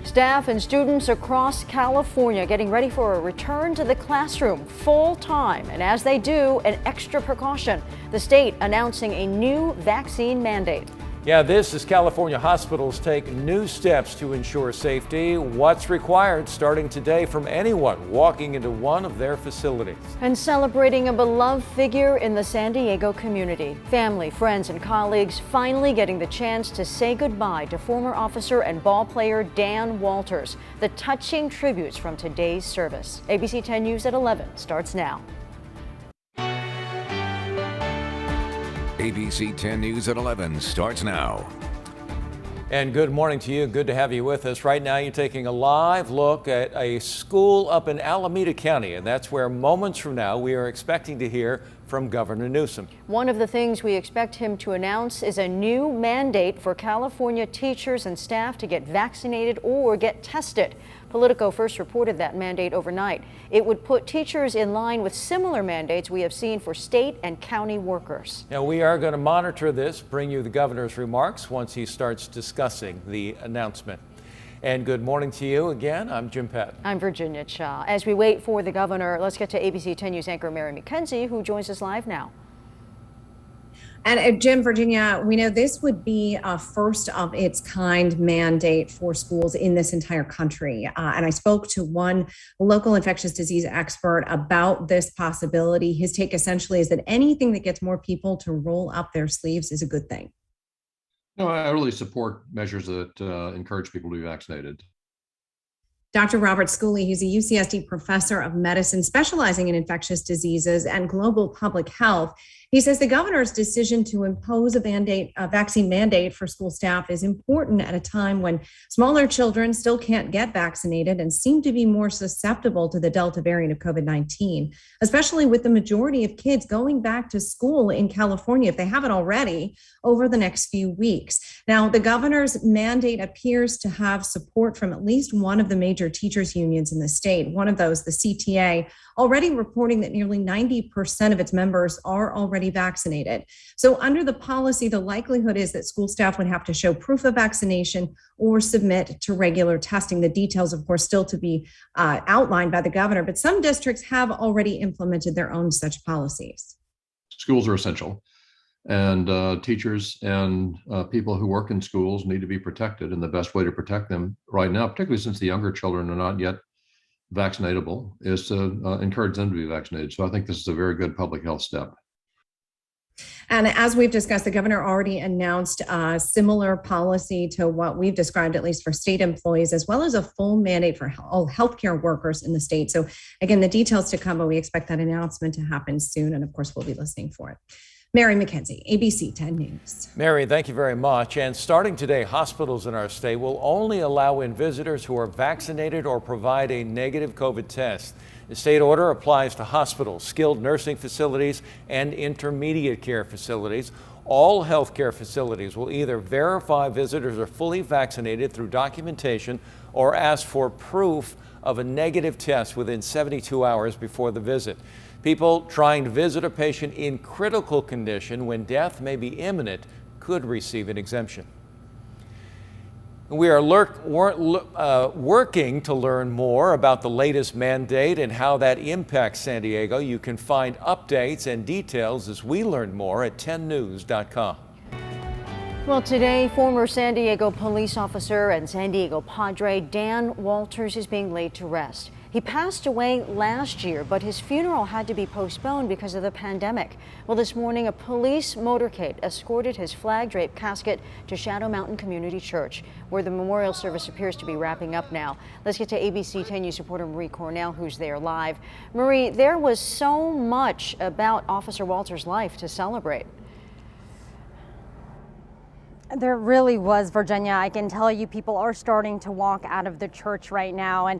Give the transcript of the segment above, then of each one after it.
Staff and students across California getting ready for a return to the classroom full time. And as they do, an extra precaution. The state announcing a new vaccine mandate. Yeah, this as California hospitals take new steps to ensure safety. What's required starting today from anyone walking into one of their facilities. And celebrating a beloved figure in the San Diego community. Family, friends, and colleagues finally getting the chance to say goodbye to former officer and ball player Dan Walters. The touching tributes from today's service. ABC 10 News at 11 starts now. ABC 10 News at 11 starts now. And good morning to you. Good to have you with us. Right now, you're taking a live look at a school up in Alameda County, and that's where moments from now we are expecting to hear from Governor Newsom. One of the things we expect him to announce is a new mandate for California teachers and staff to get vaccinated or get tested. Politico first reported that mandate overnight. It would put teachers in line with similar mandates we have seen for state and county workers. Now, we are going to monitor this, bring you the governor's remarks once he starts discussing the announcement. And good morning to you again. I'm Jim Patton. I'm Virginia Cha. As we wait for the governor, let's get to ABC 10 News anchor Mary McKenzie, who joins us live now. And Jim, Virginia, we know this would be a first of its kind mandate for schools in this entire country. And I spoke to one local infectious disease expert about this possibility. His take essentially is that anything that gets more people to roll up their sleeves is a good thing. No, I really support measures that encourage people to be vaccinated. Dr. Robert Schooley, he's a UCSD professor of medicine specializing in infectious diseases and global public health. He says the governor's decision to impose a vaccine mandate for school staff is important at a time when smaller children still can't get vaccinated and seem to be more susceptible to the Delta variant of COVID-19, especially with the majority of kids going back to school in California, if they haven't already, over the next few weeks. Now, the governor's mandate appears to have support from at least one of the major teachers unions in the state. One of those, the CTA, already reporting that nearly 90% of its members are already vaccinated. So under the policy, the likelihood is that school staff would have to show proof of vaccination or submit to regular testing. The details, of course, still to be outlined by the governor, but some districts have already implemented their own such policies. Schools are essential, and teachers and people who work in schools need to be protected. And the best way to protect them right now, particularly since the younger children are not yet vaccinatable, is to encourage them to be vaccinated. So I think this is a very good public health step. And as we've discussed, the governor already announced a similar policy to what we've described, at least for state employees, as well as a full mandate for all healthcare workers in the state. So again, the details to come, but we expect that announcement to happen soon. And of course, we'll be listening for it. Mary McKenzie, ABC 10 News. Mary, thank you very much. And starting today, hospitals in our state will only allow in visitors who are vaccinated or provide a negative COVID test. The state order applies to hospitals, skilled nursing facilities, and intermediate care facilities. All healthcare facilities will either verify visitors are fully vaccinated through documentation or ask for proof of a negative test within 72 hours before the visit. People trying to visit a patient in critical condition when death may be imminent could receive an exemption. We are working to learn more about the latest mandate and how that impacts San Diego. You can find updates and details as we learn more at 10news.com. Well, today, former San Diego police officer and San Diego Padre Dan Walters is being laid to rest. He passed away last year, but his funeral had to be postponed because of the pandemic. Well, this morning, a police motorcade escorted his flag-draped casket to Shadow Mountain Community Church, where the memorial service appears to be wrapping up now. Let's get to ABC 10 News reporter Marie Cornell, who's there live. Marie, there was so much about Officer Walters' life to celebrate. There really was, Virginia. I can tell you people are starting to walk out of the church right now, and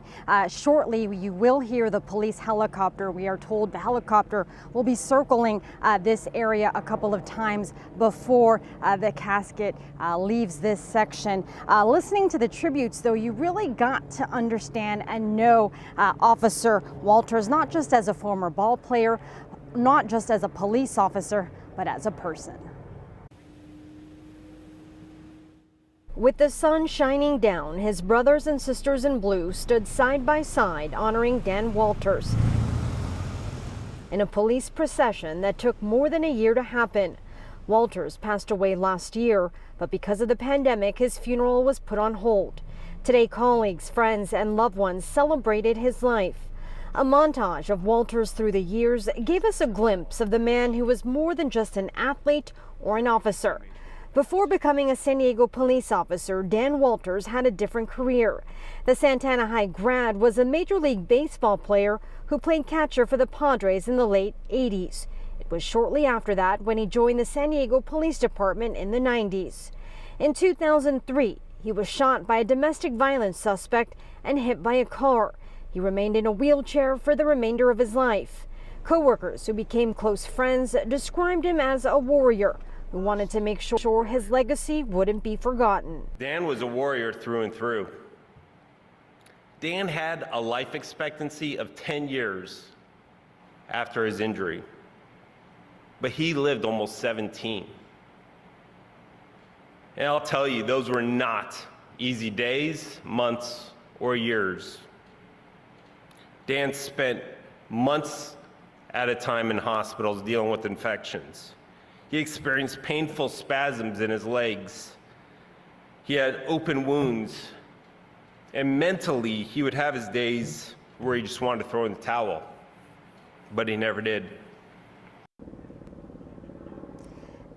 shortly you will hear the police helicopter. We are told the helicopter will be circling this area a couple of times before the casket leaves this section. Listening to the tributes, though, you really got to understand and know Officer Walters, not just as a former ball player, not just as a police officer, but as a person. With the sun shining down, his brothers and sisters in blue stood side by side honoring Dan Walters in a police procession that took more than a year to happen. Walters passed away last year, but because of the pandemic, his funeral was put on hold. Today, colleagues, friends, and loved ones celebrated his life. A montage of Walters through the years gave us a glimpse of the man who was more than just an athlete or an officer. Before becoming a San Diego police officer, Dan Walters had a different career. The Santana High grad was a Major League Baseball player who played catcher for the Padres in the late 80s. It was shortly after that when he joined the San Diego Police Department in the 90s. In 2003, he was shot by a domestic violence suspect and hit by a car. He remained in a wheelchair for the remainder of his life. Co-workers who became close friends described him as a warrior who wanted to make sure his legacy wouldn't be forgotten. Dan was a warrior through and through. Dan had a life expectancy of 10 years after his injury, but he lived almost 17. And I'll tell you, those were not easy days, months, or years. Dan spent months at a time in hospitals dealing with infections. He experienced painful spasms in his legs. He had open wounds. And mentally, he would have his days where he just wanted to throw in the towel, but he never did.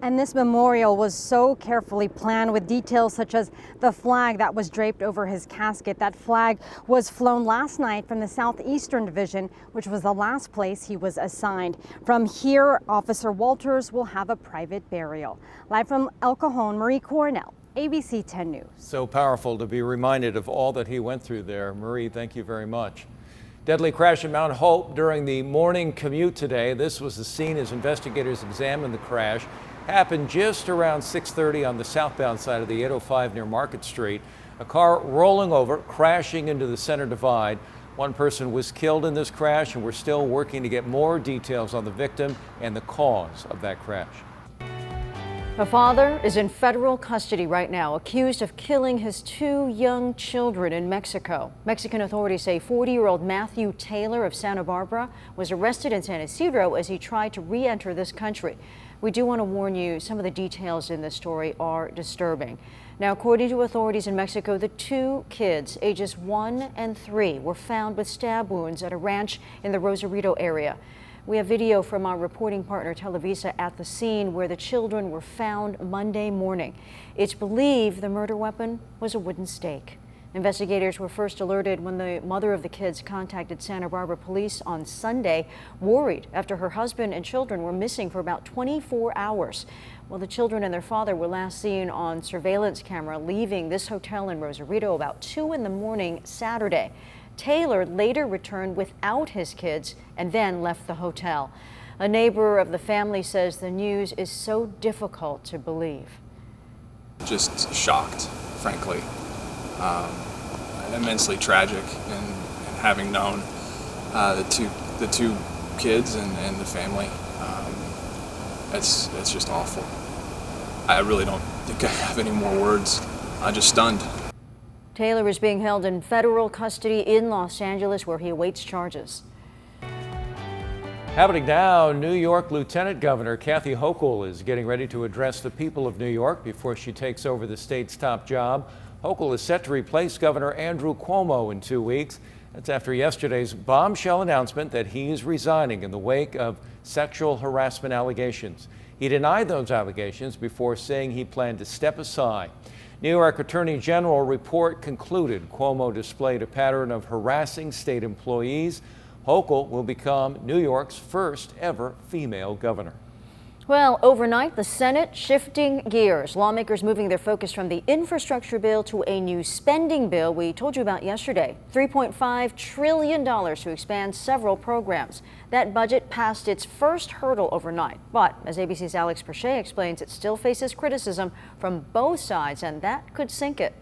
And this memorial was so carefully planned with details such as the flag that was draped over his casket. That flag was flown last night from the Southeastern Division, which was the last place he was assigned. From here, Officer Walters will have a private burial. Live from El Cajon, Marie Coronel, ABC 10 News. So powerful to be reminded of all that he went through there. Marie, thank you very much. Deadly crash in Mount Hope during the morning commute today. This was the scene as investigators examined the crash. Happened just around 6:30 on the southbound side of the 805 near Market Street. A car rolling over, crashing into the center divide. One person was killed in this crash, and we're still working to get more details on the victim and the cause of that crash. A father is in federal custody right now, accused of killing his 2 young children in Mexico. Mexican authorities say 40-year-old Matthew Taylor of Santa Barbara was arrested in San Isidro as he tried to re-enter this country. We do want to warn you, some of the details in this story are disturbing. Now, according to authorities in Mexico, the 2 kids, ages 1 and 3, were found with stab wounds at a ranch in the Rosarito area. We have video from our reporting partner Televisa at the scene where the children were found Monday morning. It's believed the murder weapon was a wooden stake. Investigators were first alerted when the mother of the kids contacted Santa Barbara police on Sunday, worried after her husband and children were missing for about 24 hours. Well, the children and their father were last seen on surveillance camera leaving this hotel in Rosarito about 2 in the morning Saturday. Taylor later returned without his kids and then left the hotel. A neighbor of the family says the news is so difficult to believe. Just shocked, frankly. Immensely tragic, and having known the two kids and the family, it's just awful. I really don't think I have any more words. I'm just stunned. Taylor is being held in federal custody in Los Angeles, where he awaits charges. Happening now, New York Lieutenant Governor Kathy Hochul is getting ready to address the people of New York before she takes over the state's top job. Hochul is set to replace Governor Andrew Cuomo in 2 weeks. That's after yesterday's bombshell announcement that he's resigning in the wake of sexual harassment allegations. He denied those allegations before saying he planned to step aside. New York Attorney General report concluded Cuomo displayed a pattern of harassing state employees. Hochul will become New York's first ever female governor. Well, overnight, the Senate shifting gears. Lawmakers moving their focus from the infrastructure bill to a new spending bill we told you about yesterday. $3.5 trillion to expand several programs. That budget passed its first hurdle overnight. But as ABC's Alex Perche explains, it still faces criticism from both sides, and that could sink it.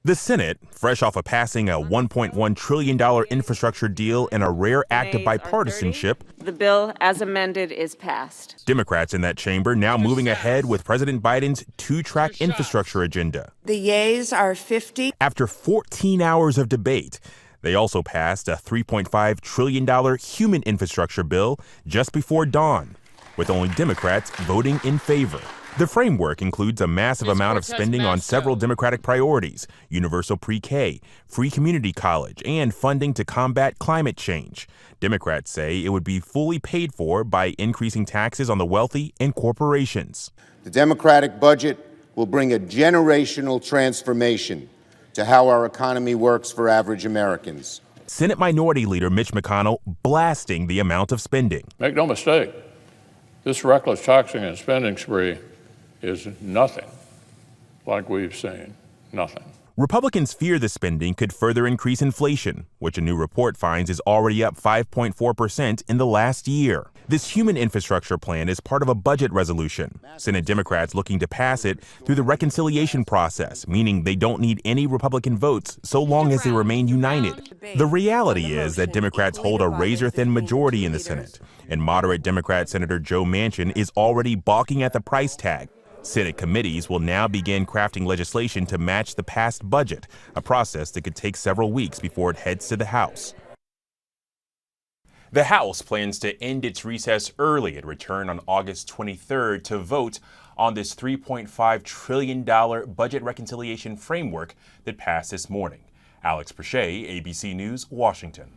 The Senate, fresh off of passing a $1.1 trillion infrastructure deal in a rare act of bipartisanship, the bill as amended is passed. Democrats in that chamber now moving ahead with President Biden's two-track infrastructure agenda. The yeas are 50. After 14 hours of debate, they also passed a $3.5 trillion human infrastructure bill just before dawn, with only Democrats voting in favor. The framework includes a massive amount of spending on several Democratic priorities: universal pre-K, free community college, and funding to combat climate change. Democrats say it would be fully paid for by increasing taxes on the wealthy and corporations. The Democratic budget will bring a generational transformation to how our economy works for average Americans. Senate Minority Leader Mitch McConnell blasting the amount of spending. Make no mistake, this reckless taxing and spending spree is nothing like we've seen. Nothing. Republicans fear the spending could further increase inflation, which a new report finds is already up 5.4% in the last year. This human infrastructure plan is part of a budget resolution. Senate Democrats looking to pass it through the reconciliation process, meaning they don't need any Republican votes so long as they remain united. The reality is that Democrats hold a razor-thin majority in the Senate, and moderate Democrat Senator Joe Manchin is already balking at the price tag. Senate committees will now begin crafting legislation to match the passed budget, a process that could take several weeks before it heads to the House. The House plans to end its recess early and return on August 23rd to vote on this $3.5 trillion budget reconciliation framework that passed this morning. Alex Perche, ABC News, Washington.